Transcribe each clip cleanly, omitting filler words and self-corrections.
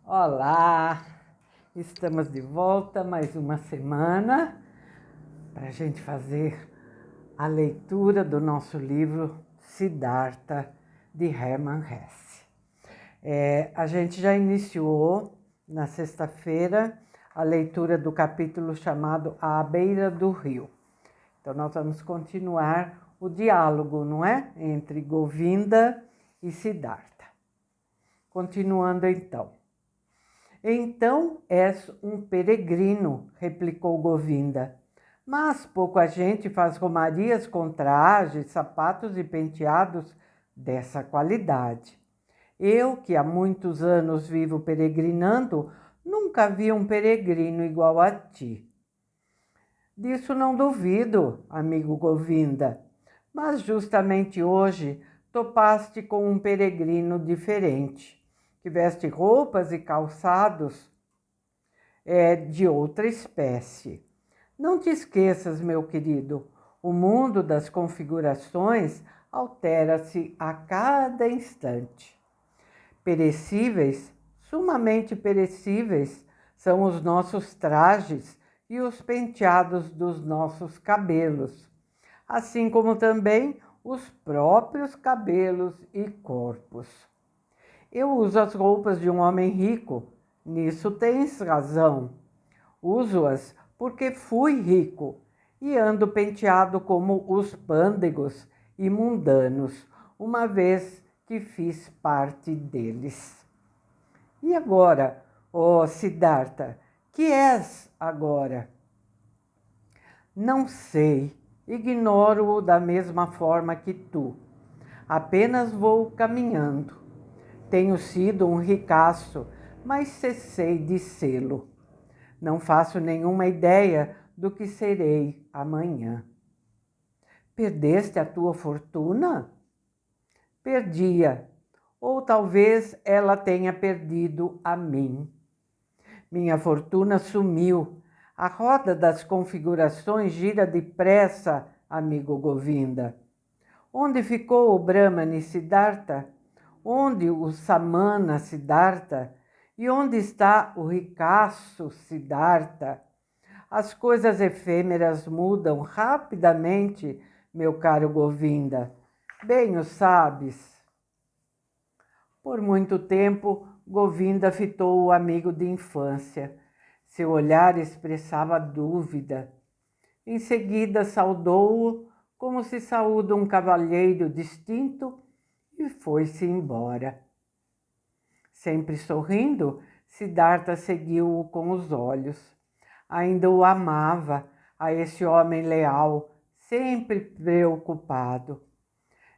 Olá, estamos de volta mais uma semana para a gente fazer a leitura do nosso livro Siddhartha, de Hermann Hesse. A gente já iniciou na sexta-feira a leitura do capítulo chamado À Beira do Rio. Então nós vamos continuar o diálogo, não é? Entre Govinda e Siddhartha. Continuando então. Então és um peregrino, replicou Govinda. Mas pouca gente faz romarias com trajes, sapatos e penteados dessa qualidade. Eu, que há muitos anos vivo peregrinando, nunca vi um peregrino igual a ti. Disso não duvido, amigo Govinda, mas justamente hoje topaste com um peregrino diferente, que veste roupas e calçados de outra espécie. Não te esqueças, meu querido, o mundo das configurações altera-se a cada instante. Perecíveis, sumamente perecíveis, são os nossos trajes e os penteados dos nossos cabelos, assim como também os próprios cabelos e corpos. Eu uso as roupas de um homem rico, nisso tens razão. Uso-as porque fui rico e ando penteado como os pândegos e mundanos, uma vez que fiz parte deles. E agora, ó Siddhartha, que és agora? Não sei, ignoro-o da mesma forma que tu. Apenas vou caminhando. Tenho sido um ricaço, mas cessei de sê-lo. Não faço nenhuma ideia do que serei amanhã. Perdeste a tua fortuna? Perdi-a, ou talvez ela tenha perdido a mim. Minha fortuna sumiu. A roda das configurações gira depressa, amigo Govinda. Onde ficou o Brahmani Siddhartha? Onde o Samana Siddhartha? E onde está o ricaço Siddhartha? As coisas efêmeras mudam rapidamente, meu caro Govinda. Bem o sabes. Por muito tempo, Govinda fitou o amigo de infância. Seu olhar expressava dúvida. Em seguida, saudou-o como se saúda um cavalheiro distinto e foi-se embora. Sempre sorrindo, Siddhartha seguiu-o com os olhos. Ainda o amava, a esse homem leal, sempre preocupado.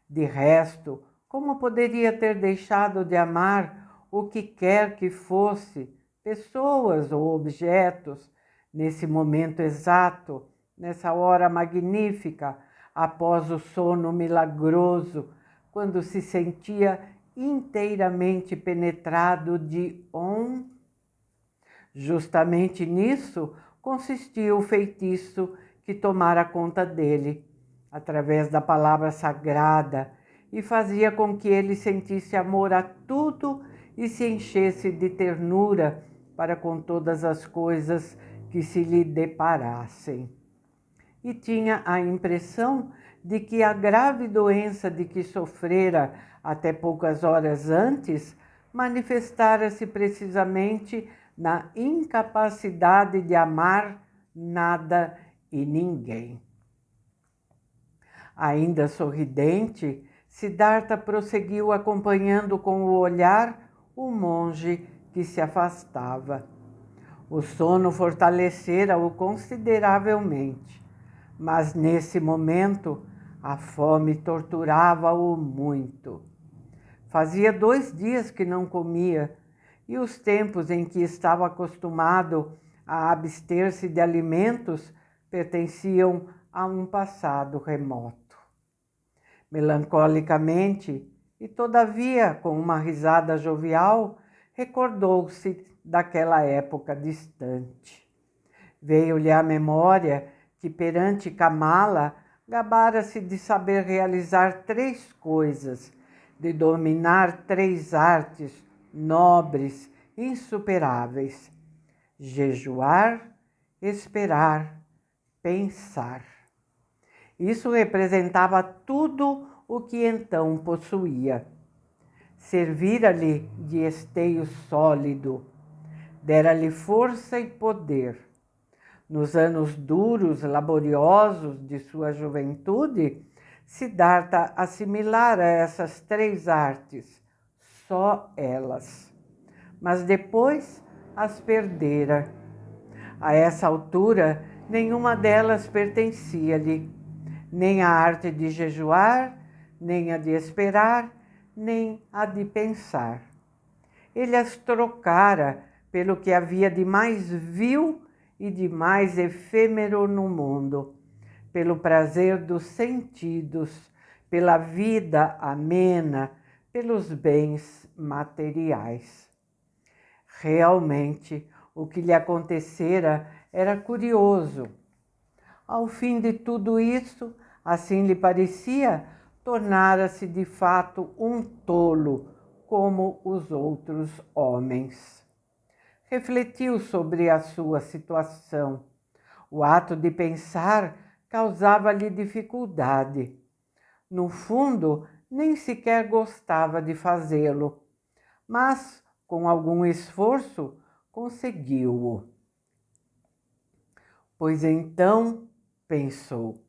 De resto, como poderia ter deixado de amar o que quer que fosse, pessoas ou objetos, nesse momento exato, nessa hora magnífica, após o sono milagroso, quando se sentia inteiramente penetrado de Om? Justamente nisso consistia o feitiço que tomara conta dele, através da palavra sagrada, e fazia com que ele sentisse amor a tudo e se enchesse de ternura para com todas as coisas que se lhe deparassem. E tinha a impressão de que a grave doença de que sofrera até poucas horas antes manifestara-se precisamente na incapacidade de amar nada e ninguém. Ainda sorridente, Siddhartha prosseguiu acompanhando com o olhar o monge que se afastava. O sono fortalecera-o consideravelmente, mas nesse momento a fome torturava-o muito. Fazia 2 dias que não comia, e os tempos em que estava acostumado a abster-se de alimentos pertenciam a um passado remoto. Melancolicamente, e todavia com uma risada jovial, recordou-se daquela época distante. Veio-lhe à memória que perante Kamala gabara-se de saber realizar 3 coisas, de dominar 3 artes nobres insuperáveis: jejuar, esperar, pensar. Isso representava tudo o que então possuía. Servira-lhe de esteio sólido, dera-lhe força e poder. Nos anos duros, laboriosos de sua juventude, Siddhartha assimilara essas 3 artes, só elas. Mas depois as perdera. A essa altura, nenhuma delas pertencia-lhe, nem a arte de jejuar, nem a de esperar, nem a de pensar. Ele as trocara pelo que havia de mais vil e de mais efêmero no mundo, pelo prazer dos sentidos, pela vida amena, pelos bens materiais. Realmente, o que lhe acontecera era curioso. Ao fim de tudo isso, assim lhe parecia, tornara-se de fato um tolo, como os outros homens. Refletiu sobre a sua situação. O ato de pensar causava-lhe dificuldade. No fundo, nem sequer gostava de fazê-lo, mas, com algum esforço, conseguiu-o. Pois então, pensou,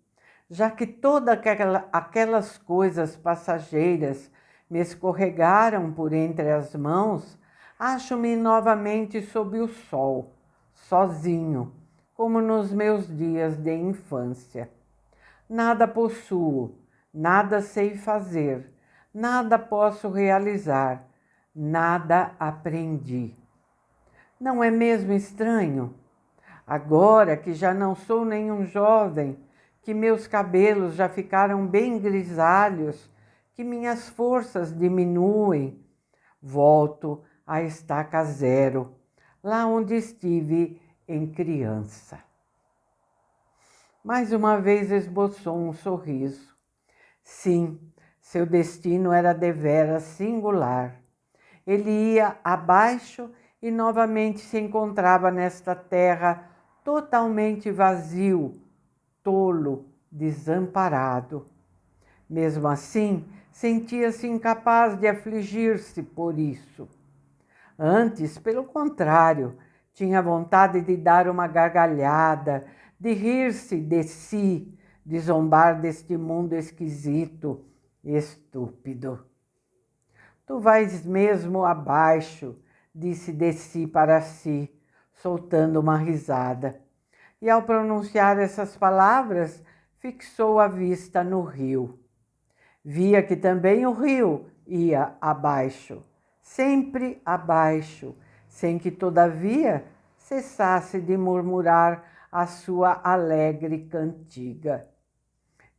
já que todas aquelas coisas passageiras me escorregaram por entre as mãos, acho-me novamente sob o sol, sozinho, como nos meus dias de infância. Nada possuo, nada sei fazer, nada posso realizar, nada aprendi. Não é mesmo estranho? Agora que já não sou nenhum jovem, que meus cabelos já ficaram bem grisalhos, que minhas forças diminuem, volto à estaca zero, lá onde estive em criança. Mais uma vez esboçou um sorriso. Sim, seu destino era deveras singular. Ele ia abaixo e novamente se encontrava nesta terra totalmente vazio, tolo, desamparado. Mesmo assim, sentia-se incapaz de afligir-se por isso. Antes, pelo contrário, tinha vontade de dar uma gargalhada, de rir-se de si, de zombar deste mundo esquisito, estúpido. Tu vais mesmo abaixo, disse de si para si, soltando uma risada. E ao pronunciar essas palavras, fixou a vista no rio. Via que também o rio ia abaixo, sempre abaixo, sem que, todavia, cessasse de murmurar a sua alegre cantiga.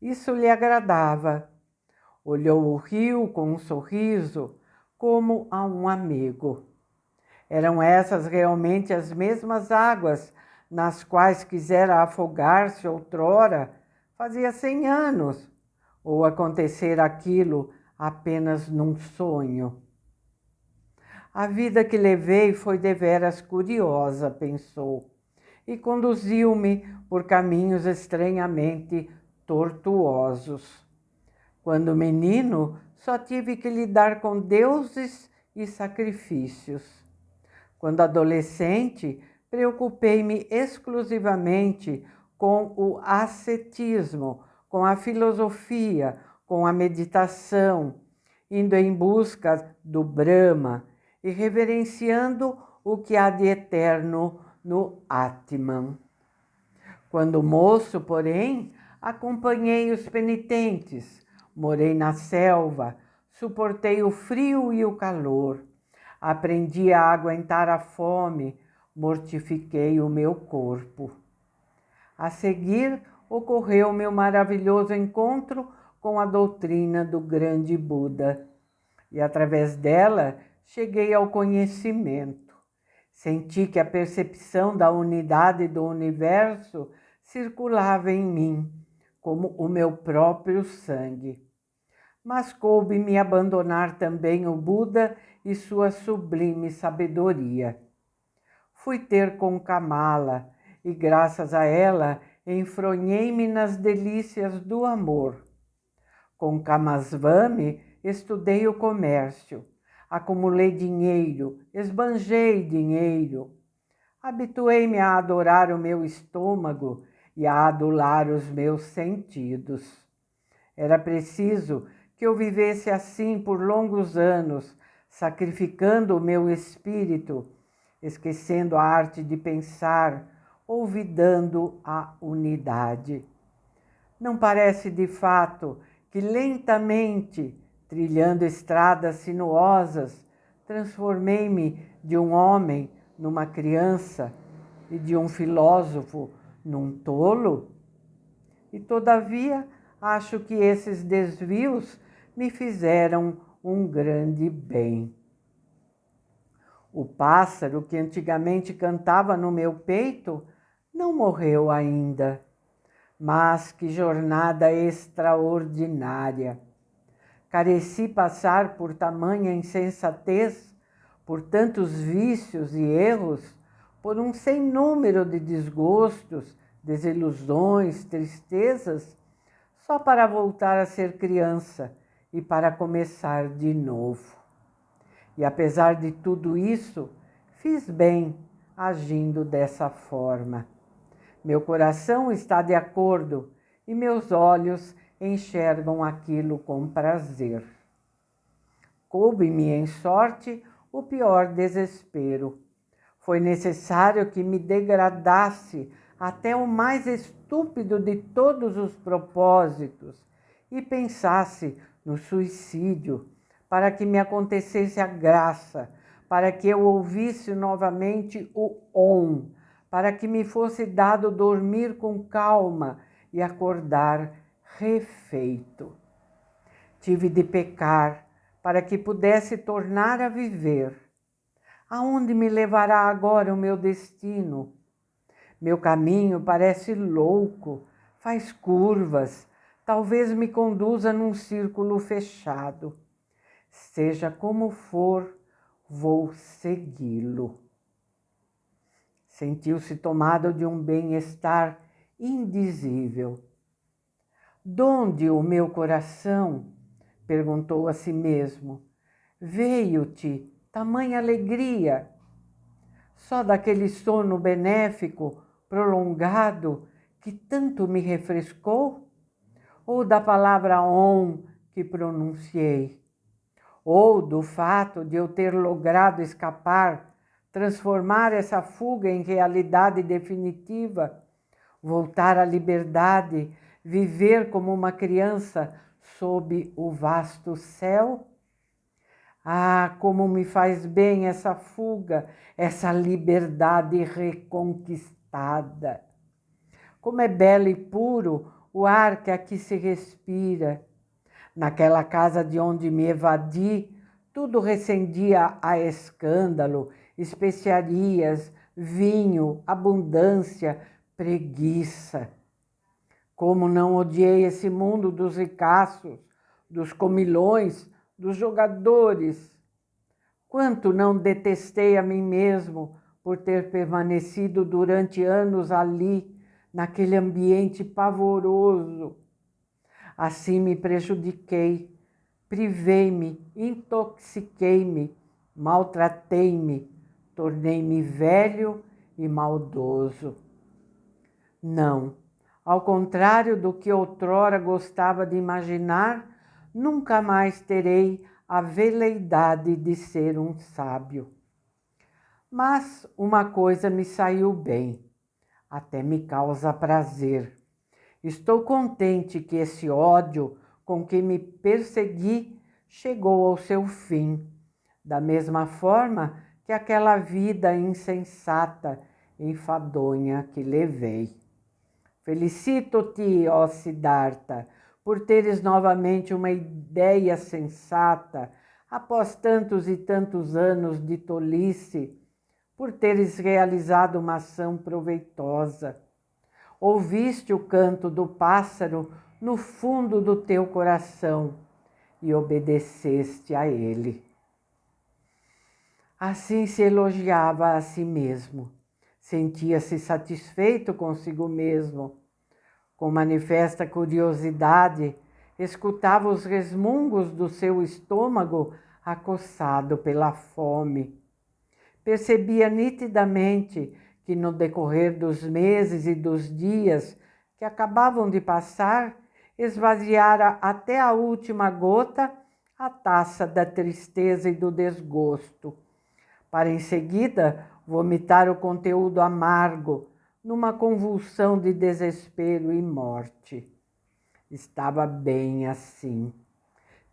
Isso lhe agradava. Olhou o rio com um sorriso, como a um amigo. Eram essas realmente as mesmas águas nas quais quisera afogar-se outrora, fazia 100 anos, ou acontecer aquilo apenas num sonho. A vida que levei foi deveras curiosa, pensou, e conduziu-me por caminhos estranhamente tortuosos. Quando menino, só tive que lidar com deuses e sacrifícios. Quando adolescente, preocupei-me exclusivamente com o ascetismo, com a filosofia, com a meditação, indo em busca do Brahma e reverenciando o que há de eterno no Atman. Quando moço, porém, acompanhei os penitentes, morei na selva, suportei o frio e o calor, aprendi a aguentar a fome, mortifiquei o meu corpo. A seguir, ocorreu meu maravilhoso encontro com a doutrina do grande Buda, e através dela cheguei ao conhecimento. Senti que a percepção da unidade do universo circulava em mim, como o meu próprio sangue. mas coube-me abandonar também o Buda e sua sublime sabedoria. Fui ter com Kamala e, graças a ela, enfronhei-me nas delícias do amor. Com Kamaswami, estudei o comércio, acumulei dinheiro, esbanjei dinheiro. Habituei-me a adorar o meu estômago e a adular os meus sentidos. Era preciso que eu vivesse assim por longos anos, sacrificando o meu espírito, esquecendo a arte de pensar, olvidando a unidade. Não parece de fato que lentamente, trilhando estradas sinuosas, transformei-me de um homem numa criança e de um filósofo num tolo? E todavia acho que esses desvios me fizeram um grande bem. O pássaro que antigamente cantava no meu peito não morreu ainda. Mas que jornada extraordinária! Careci passar por tamanha insensatez, por tantos vícios e erros, por um sem número de desgostos, desilusões, tristezas, só para voltar a ser criança e para começar de novo. E apesar de tudo isso, fiz bem agindo dessa forma. Meu coração está de acordo e meus olhos enxergam aquilo com prazer. Coube-me em sorte o pior desespero. Foi necessário que me degradasse até o mais estúpido de todos os propósitos e pensasse no suicídio, para que me acontecesse a graça, para que eu ouvisse novamente o Om, para que me fosse dado dormir com calma e acordar refeito. Tive de pecar para que pudesse tornar a viver. Aonde me levará agora o meu destino? Meu caminho parece louco, faz curvas, talvez me conduza num círculo fechado. Seja como for, vou segui-lo. Sentiu-se tomado de um bem-estar indizível. Donde o meu coração? Perguntou a si mesmo. Veio-te tamanha alegria? Só daquele sono benéfico, prolongado, que tanto me refrescou? Ou da palavra Om que pronunciei? Ou do fato de eu ter logrado escapar, transformar essa fuga em realidade definitiva, voltar à liberdade, viver como uma criança sob o vasto céu? Ah, como me faz bem essa fuga, essa liberdade reconquistada! Como é belo e puro o ar que aqui se respira! Naquela casa de onde me evadi, tudo recendia a escândalo, especiarias, vinho, abundância, preguiça. Como não odiei esse mundo dos ricaços, dos comilões, dos jogadores. Quanto não detestei a mim mesmo por ter permanecido durante anos ali, naquele ambiente pavoroso. Assim me prejudiquei, privei-me, intoxiquei-me, maltratei-me, tornei-me velho e maldoso. Não, ao contrário do que outrora gostava de imaginar, nunca mais terei a veleidade de ser um sábio. Mas uma coisa me saiu bem, até me causa prazer. Estou contente que esse ódio com que me persegui chegou ao seu fim, da mesma forma que aquela vida insensata, enfadonha que levei. Felicito-te, ó Siddhartha, por teres novamente uma ideia sensata, após tantos e tantos anos de tolice, por teres realizado uma ação proveitosa. Ouviste o canto do pássaro no fundo do teu coração e obedeceste a ele. Assim se elogiava a si mesmo, sentia-se satisfeito consigo mesmo. Com manifesta curiosidade, escutava os resmungos do seu estômago acossado pela fome. Percebia nitidamente que no decorrer dos meses e dos dias que acabavam de passar, esvaziara até a última gota a taça da tristeza e do desgosto, para em seguida vomitar o conteúdo amargo numa convulsão de desespero e morte. Estava bem assim.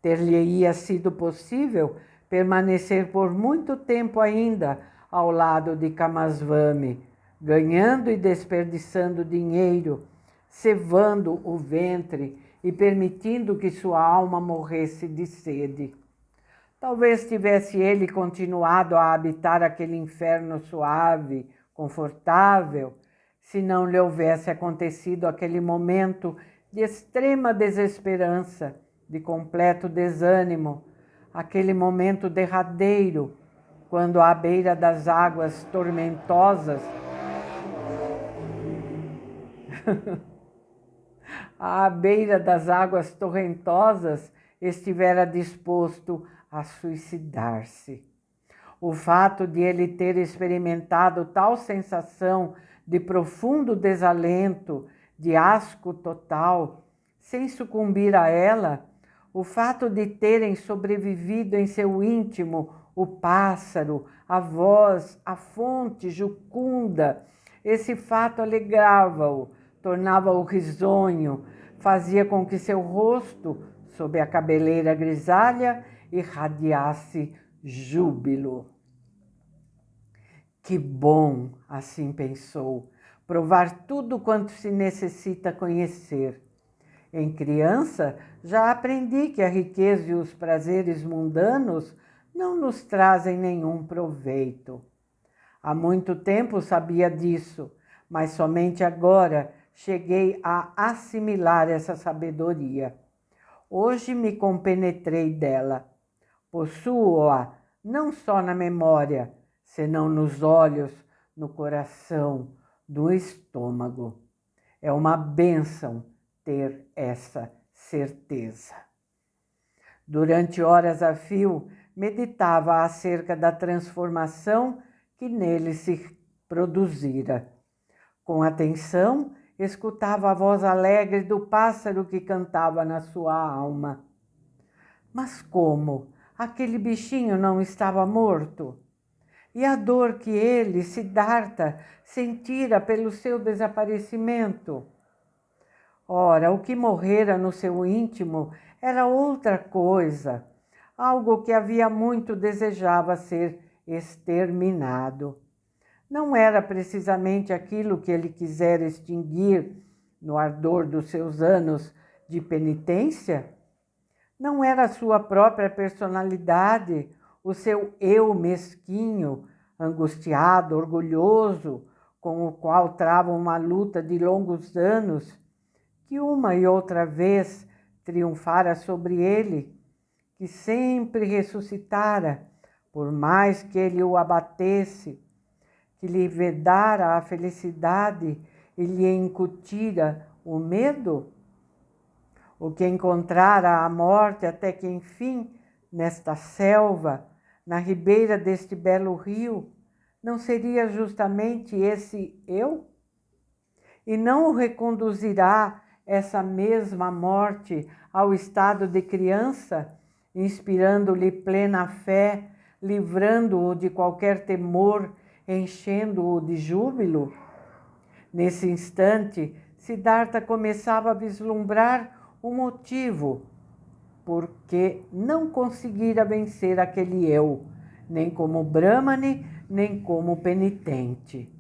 Ter-lhe-ia sido possível permanecer por muito tempo ainda ao lado de Kamaswami, ganhando e desperdiçando dinheiro, cevando o ventre e permitindo que sua alma morresse de sede. Talvez tivesse ele continuado a habitar aquele inferno suave, confortável, se não lhe houvesse acontecido aquele momento de extrema desesperança, de completo desânimo, aquele momento derradeiro, quando à beira das águas tormentosas, à beira das águas torrentosas, estivera disposto a suicidar-se. O fato de ele ter experimentado tal sensação de profundo desalento, de asco total, sem sucumbir a ela, o fato de terem sobrevivido em seu íntimo o pássaro, a voz, a fonte jucunda, esse fato alegrava-o, tornava-o risonho, fazia com que seu rosto, sob a cabeleira grisalha, irradiasse júbilo. Que bom, assim pensou, provar tudo quanto se necessita conhecer. Em criança, já aprendi que a riqueza e os prazeres mundanos não nos trazem nenhum proveito. Há muito tempo sabia disso, mas somente agora cheguei a assimilar essa sabedoria. Hoje me compenetrei dela. Possuo-a não só na memória, senão nos olhos, no coração, no estômago. É uma bênção ter essa certeza. Durante horas a fio, meditava acerca da transformação que nele se produzira. Com atenção, escutava a voz alegre do pássaro que cantava na sua alma. Mas como? Aquele bichinho não estava morto? E a dor que ele, Siddhartha, sentira pelo seu desaparecimento? Ora, o que morrera no seu íntimo era outra coisa, algo que havia muito desejava ser exterminado. Não era precisamente aquilo que ele quisera extinguir no ardor dos seus anos de penitência? Não era a sua própria personalidade, o seu eu mesquinho, angustiado, orgulhoso, com o qual trava uma luta de longos anos, que uma e outra vez triunfara sobre ele, que sempre ressuscitara, por mais que ele o abatesse, que lhe vedara a felicidade e lhe incutira o medo? O que encontrara a morte até que, enfim, nesta selva, na ribeira deste belo rio, não seria justamente esse eu? E não o reconduzirá essa mesma morte ao estado de criança, inspirando-lhe plena fé, livrando-o de qualquer temor, enchendo-o de júbilo? Nesse instante, Siddhartha começava a vislumbrar o motivo por que não conseguira vencer aquele eu, nem como Brahmane, nem como penitente.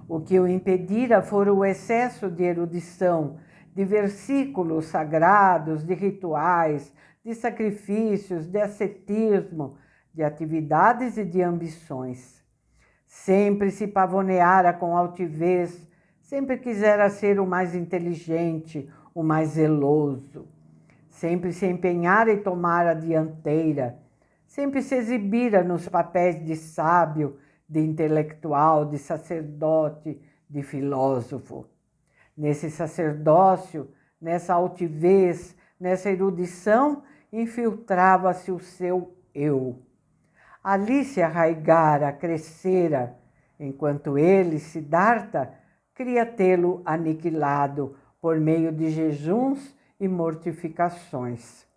O que o impedira fora o excesso de erudição, de versículos sagrados, de rituais, de sacrifícios, de ascetismo, de atividades e de ambições. Sempre se pavoneara com altivez, sempre quisera ser o mais inteligente, o mais zeloso. sempre se empenhara em tomar a dianteira, sempre se exibira nos papéis de sábio, de intelectual, de sacerdote, de filósofo. Nesse sacerdócio, nessa altivez, nessa erudição, infiltrava-se o seu eu. Ali se arraigara, crescera, enquanto ele, Siddhartha, queria tê-lo aniquilado por meio de jejuns e mortificações.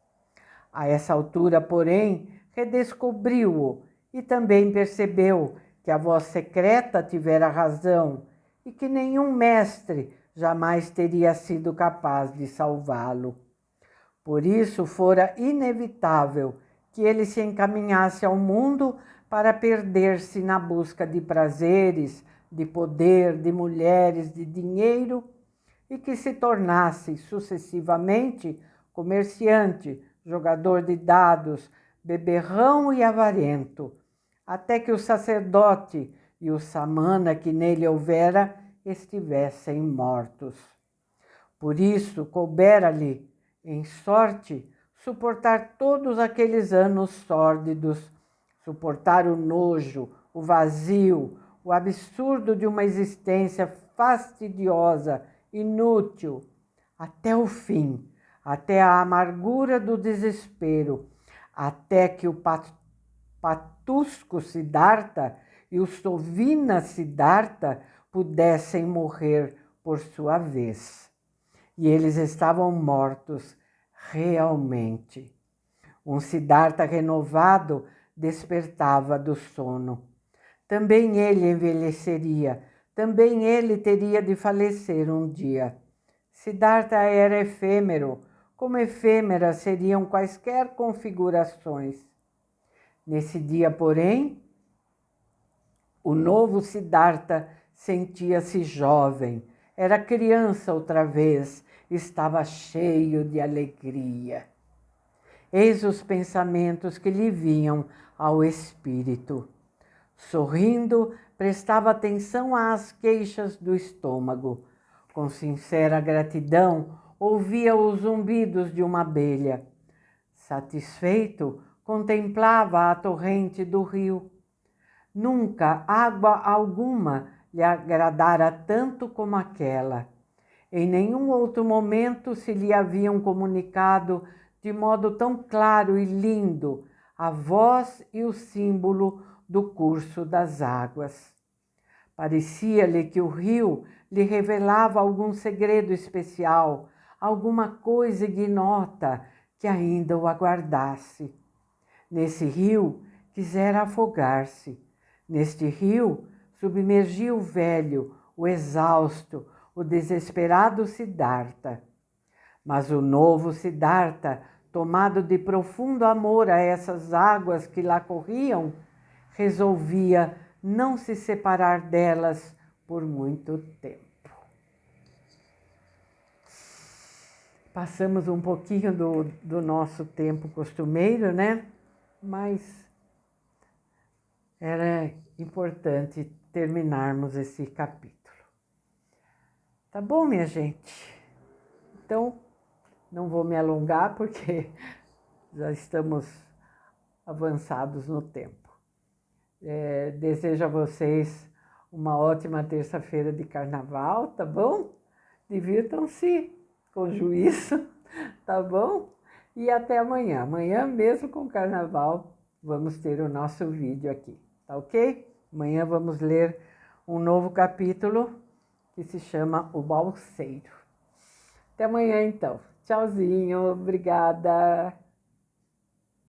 A essa altura, porém, redescobriu-o e também percebeu que a voz secreta tivera razão e que nenhum mestre jamais teria sido capaz de salvá-lo. Por isso, fora inevitável que ele se encaminhasse ao mundo para perder-se na busca de prazeres, de poder, de mulheres, de dinheiro, e que se tornasse sucessivamente comerciante, jogador de dados, beberrão e avarento, até que o sacerdote e o samana que nele houvera estivessem mortos. Por isso, coubera-lhe, em sorte, suportar todos aqueles anos sórdidos, suportar o nojo, o vazio, o absurdo de uma existência fastidiosa, inútil, até o fim, até a amargura do desespero, até que o Patusco Siddhartha e o Sovina Siddhartha pudessem morrer por sua vez. E eles estavam mortos realmente. Um Siddhartha renovado despertava do sono. Também ele envelheceria, também ele teria de falecer um dia. Siddhartha era efêmero, como efêmeras seriam quaisquer configurações. Nesse dia, porém, o novo Siddhartha sentia-se jovem, era criança outra vez, estava cheio de alegria. Eis os pensamentos que lhe vinham ao espírito. Sorrindo, prestava atenção às queixas do estômago. Com sincera gratidão, ouvia os zumbidos de uma abelha. Satisfeito, contemplava a torrente do rio. Nunca água alguma lhe agradara tanto como aquela. Em nenhum outro momento se lhe haviam comunicado de modo tão claro e lindo a voz e o símbolo do curso das águas. Parecia-lhe que o rio lhe revelava algum segredo especial, alguma coisa ignota que ainda o aguardasse. Nesse rio quisera afogar-se. Neste rio submergia o velho, o exausto, o desesperado Siddhartha. Mas o novo Siddhartha, tomado de profundo amor a essas águas que lá corriam, resolvia não se separar delas por muito tempo. Passamos um pouquinho do nosso tempo costumeiro, né? Mas era importante terminarmos esse capítulo. Tá bom, minha gente? Então, não vou me alongar porque já estamos avançados no tempo. Desejo a vocês uma ótima terça-feira de carnaval, tá bom? Divirtam-se com juízo, tá bom? E até amanhã. Amanhã mesmo com carnaval vamos ter o nosso vídeo aqui, tá ok? Amanhã vamos ler um novo capítulo que se chama O Balseiro. Até amanhã então. Tchauzinho, obrigada.